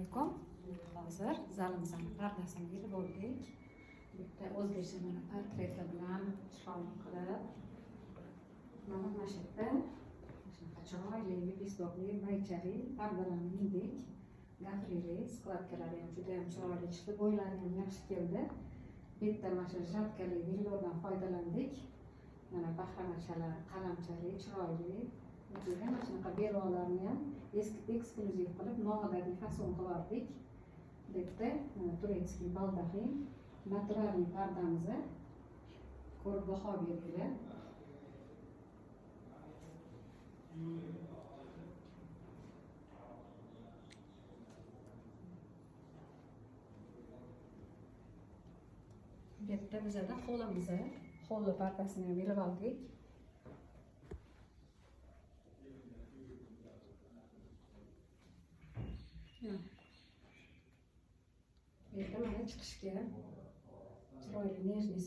alaykum. Hozir zalimizning pardasini yig'ib oldik. Bitta o'zbekcha mana portreti bilan chiroyli qilib. Mana shu yerda shunaqa chiroyli, besdokli, baychali pardalarni yigdik. Gafrili, skladkalari ham juda ham chiroyli chiqdi, bo'ylari ham yaxshi keldi. Bitta mana shu jarkali villordan foydalandik. Mana bahramchalar, qalamchali, chiroyli. Juda mana shunaqa belolarni ham eksklyuziv qilib, noodatiy fason qildik. Bitta turetskiy baldaxin, naturalniy pardamizni ko'rib baho berdilar. Bu yerda bizada hovli pardasini ham ilib oldik. Bu yerda mana chiqishga chiroyli nejniy